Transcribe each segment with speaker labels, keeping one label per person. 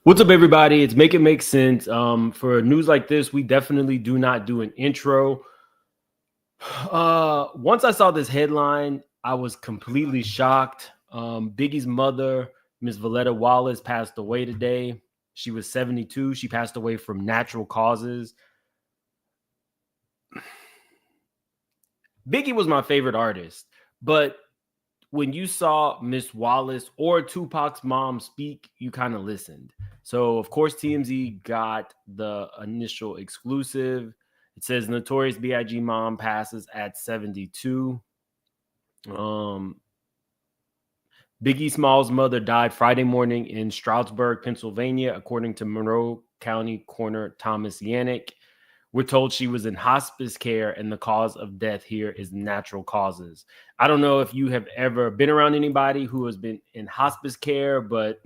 Speaker 1: What's up, everybody? It's Make It Make Sense. For news like this, we definitely do not do an intro. Once I saw this headline, I was completely shocked. Biggie's mother, Miss Voletta Wallace, passed away today. She was 72. She passed away from natural causes. Biggie was my favorite artist, but when you saw Miss Wallace or Tupac's mom speak, you kind of listened. So, of course, TMZ got the initial exclusive. It says Notorious B.I.G. mom passes at 72. Biggie Small's mother died Friday morning in Stroudsburg, Pennsylvania, according to Monroe County Coroner Thomas Yannick. We're told she was in hospice care, and the cause of death here is natural causes. I don't know if you have ever been around anybody who has been in hospice care, but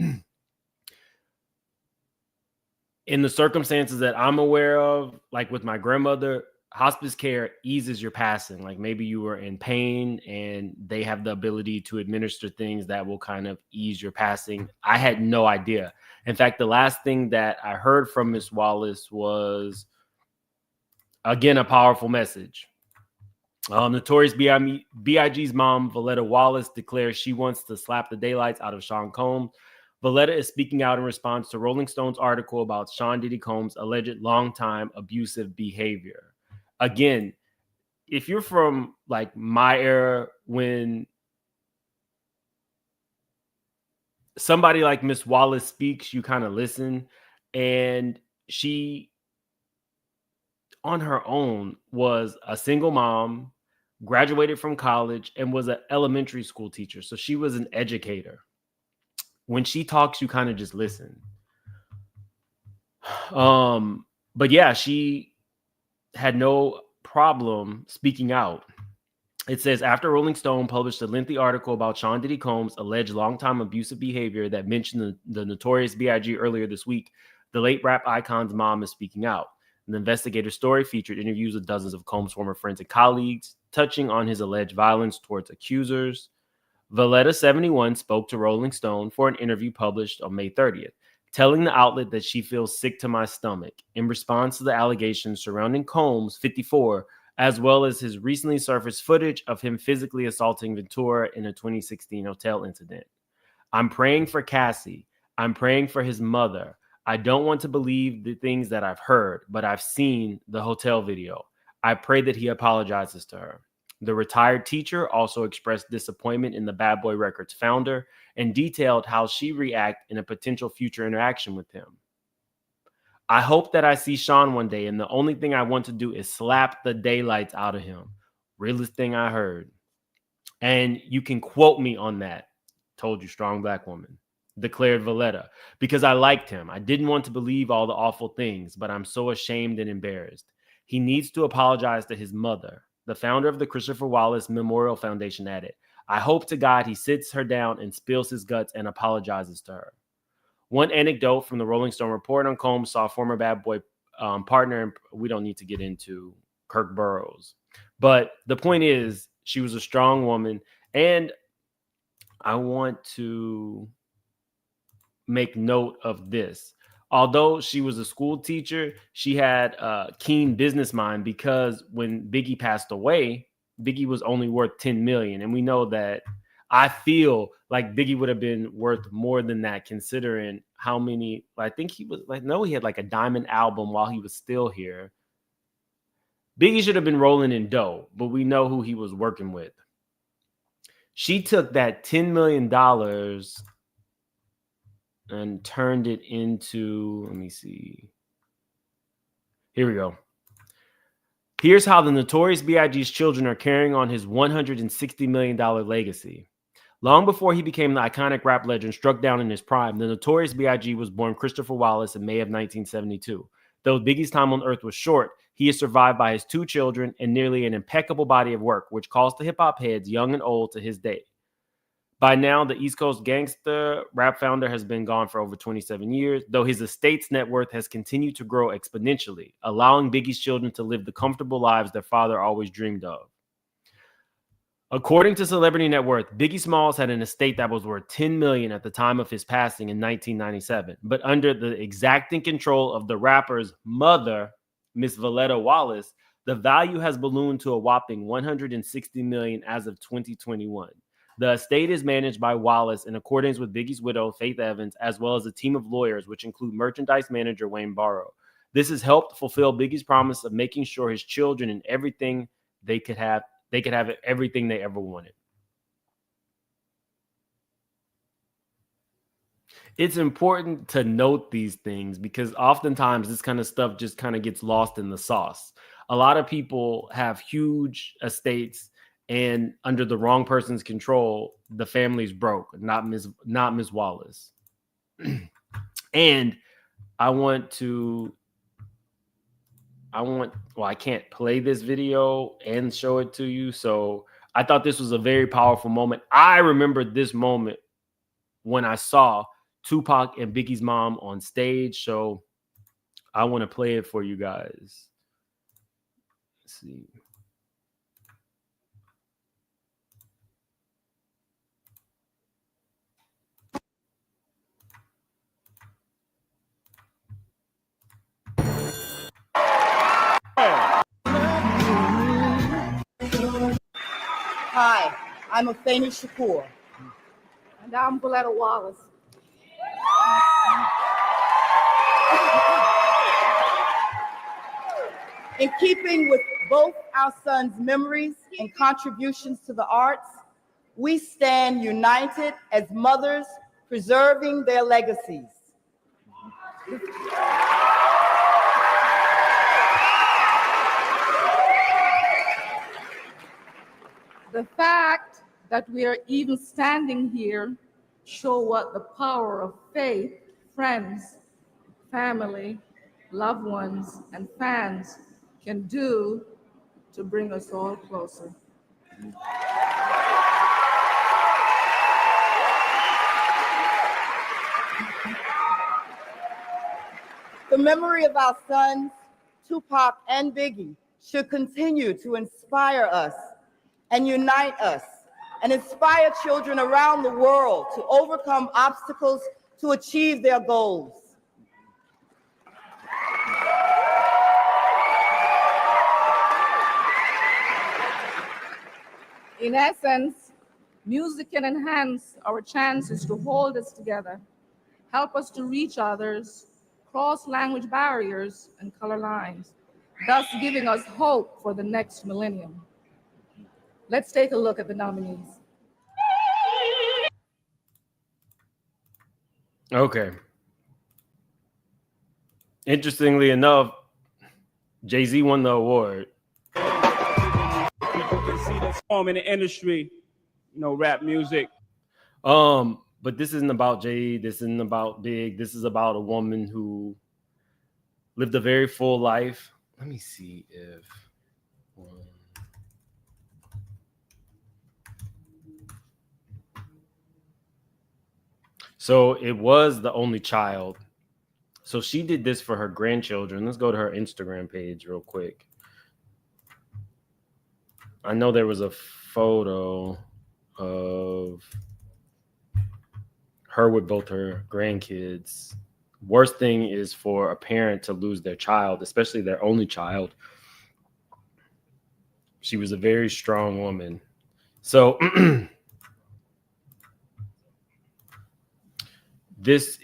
Speaker 1: in the circumstances that I'm aware of, like with my grandmother, hospice care eases your passing. Like maybe you were in pain and they have the ability to administer things that will kind of ease your passing. I had no idea. In fact, the last thing that I heard from Miss Wallace was, again, a powerful message. Notorious B.I.G.'s mom, Voletta Wallace, declares she wants to slap the daylights out of Sean Combs. Voletta is speaking out in response to Rolling Stone's article about Sean Diddy Combs' alleged longtime abusive behavior. Again, if you're from like my era, when somebody like Miss Wallace speaks, you kind of listen. And she, on her own, was a single mom, graduated from college, and was an elementary school teacher. So she was an educator. When she talks, you kind of just listen. But yeah, she had no problem speaking out. It says, after Rolling Stone published a lengthy article about Sean Diddy Combs' alleged longtime abusive behavior that mentioned the Notorious B.I.G. earlier this week, the late rap icon's mom is speaking out. The investigator story featured interviews with dozens of Combs' former friends and colleagues, touching on his alleged violence towards accusers. Voletta, 71, spoke to Rolling Stone for an interview published on May 30th, telling the outlet that she feels sick to my stomach in response to the allegations surrounding Combs, 54, as well as his recently surfaced footage of him physically assaulting Ventura in a 2016 hotel incident. I'm praying for Cassie. I'm praying for his mother. I don't want to believe the things that I've heard, but I've seen the hotel video. I pray that he apologizes to her. The retired teacher also expressed disappointment in the Bad Boy Records founder and detailed how she reacted in a potential future interaction with him. I hope that I see Sean one day, and the only thing I want to do is slap the daylights out of him. Realest thing I heard. And you can quote me on that. Told you, strong black woman. Declared Voletta, because I liked him. I didn't want to believe all the awful things, but I'm so ashamed and embarrassed. He needs to apologize to his mother. The founder of the Christopher Wallace Memorial Foundation added, I hope to God he sits her down and spills his guts and apologizes to her. One anecdote from the Rolling Stone report on Combs saw former Bad Boy partner, and we don't need to get into Kirk Burroughs. But the point is, she was a strong woman, and I want to make note of this. Although she was a school teacher, she had a keen business mind, because when Biggie passed away, Biggie was only worth $10 million. And we know that, I feel like Biggie would have been worth more than that, considering how many, I think he was like, no, he had like a diamond album while he was still here. Biggie should have been rolling in dough, but we know who he was working with. She took that $10 million and turned it into, let me see. Here we go. Here's how the Notorious B.I.G.'s children are carrying on his $160 million legacy. Long before he became the iconic rap legend struck down in his prime, the Notorious B.I.G. was born Christopher Wallace in May of 1972. Though Biggie's time on earth was short, he is survived by his 2 children and nearly an impeccable body of work, which calls to hip-hop heads young and old to his day. By now, the East Coast gangster rap founder has been gone for over 27 years, though his estate's net worth has continued to grow exponentially, allowing Biggie's children to live the comfortable lives their father always dreamed of. According to Celebrity Net Worth, Biggie Smalls had an estate that was worth $10 million at the time of his passing in 1997. But under the exacting control of the rapper's mother, Miss Voletta Wallace, the value has ballooned to a whopping $160 million as of 2021. The estate is managed by Wallace in accordance with Biggie's widow, Faith Evans, as well as a team of lawyers, which include merchandise manager Wayne Barrow. This has helped fulfill Biggie's promise of making sure his children and everything they could have everything they ever wanted. It's important to note these things because oftentimes this kind of stuff just kind of gets lost in the sauce. A lot of people have huge estates, and under the wrong person's control, the family's broke, not Ms. Wallace. And I can't play this video and show it to you. So I thought this was a very powerful moment. I remember this moment when I saw Tupac and Biggie's mom on stage. So I want to play it for you guys. Let's see.
Speaker 2: Hi, I'm Afeni Shakur.
Speaker 3: And I'm Voletta Wallace.
Speaker 2: In keeping with both our sons' memories and contributions to the arts, we stand united as mothers preserving their legacies.
Speaker 3: The fact that we are even standing here show what the power of faith, friends, family, loved ones, and fans can do to bring us all closer.
Speaker 2: The memory of our sons, Tupac and Biggie, should continue to inspire us and unite us and inspire children around the world to overcome obstacles to achieve their goals.
Speaker 3: In essence, music can enhance our chances to hold us together, help us to reach others, cross language barriers and color lines, thus giving us hope for the next millennium. Let's take a look at the nominees.
Speaker 1: Okay. Interestingly enough, Jay-Z won the award.
Speaker 4: People can see this form in the industry, rap music.
Speaker 1: But this isn't about Jay. This isn't about Big. This is about a woman who lived a very full life. Let me see if so it was the only child. So she did this for her grandchildren. Let's go to her Instagram page real quick. I know there was a photo of her with both her grandkids. Worst thing is for a parent to lose their child, especially their only child. She was a very strong woman. So this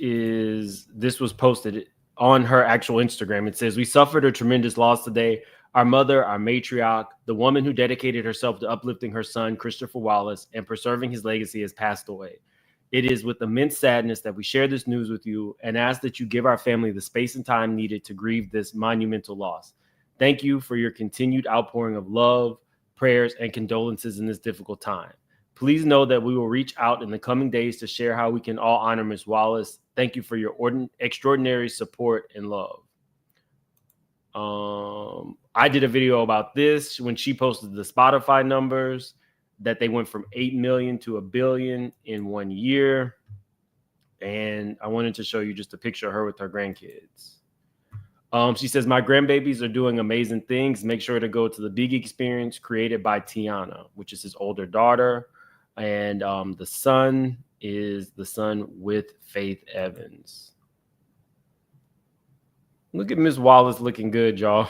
Speaker 1: was posted on her actual Instagram. It says, "We suffered a tremendous loss today. Our mother, our matriarch, the woman who dedicated herself to uplifting her son, Christopher Wallace, and preserving his legacy, has passed away. It is with immense sadness that we share this news with you and ask that you give our family the space and time needed to grieve this monumental loss. Thank you for your continued outpouring of love, prayers, and condolences in this difficult time. Please know that we will reach out in the coming days to share how we can all honor Ms. Wallace. Thank you for your extraordinary support and love." I did a video about this when she posted the Spotify numbers, that they went from 8 million to 1 billion in 1 year. And I wanted to show you just a picture of her with her grandkids. She says, my grandbabies are doing amazing things. Make sure to go to the Biggie experience created by Tiana, which is his older daughter. And the son is the son with Faith Evans. Look at Miss Wallace looking good, y'all.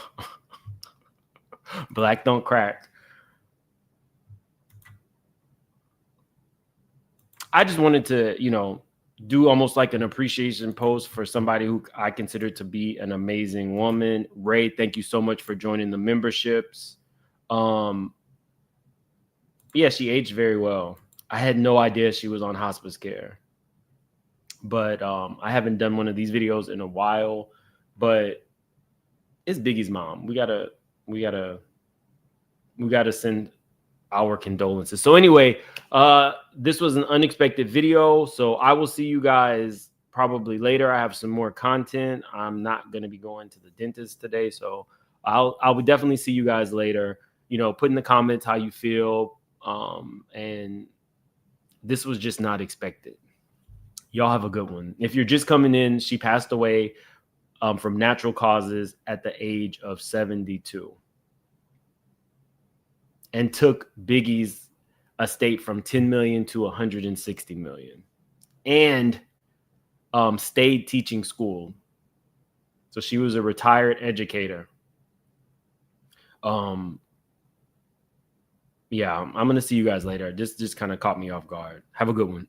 Speaker 1: Black don't crack. I just wanted to, you know, do almost like an appreciation post for somebody who I consider to be an amazing woman. Ray, thank you so much for joining the memberships. Yeah, she aged very well. I had no idea she was on hospice care. But I haven't done one of these videos in a while. But it's Biggie's mom. We gotta send our condolences. So anyway, this was an unexpected video. So I will see you guys probably later. I have some more content. I'm not going to be going to the dentist today. So I'll definitely see you guys later. You know, put in the comments how you feel. And this was just not expected. Y'all have a good one. If you're just coming in, she passed away from natural causes at the age of 72. And took Biggie's estate from 10 million to 160 million, and stayed teaching school. So she was a retired educator. Yeah, I'm gonna see you guys later. This just kind of caught me off guard. Have a good one.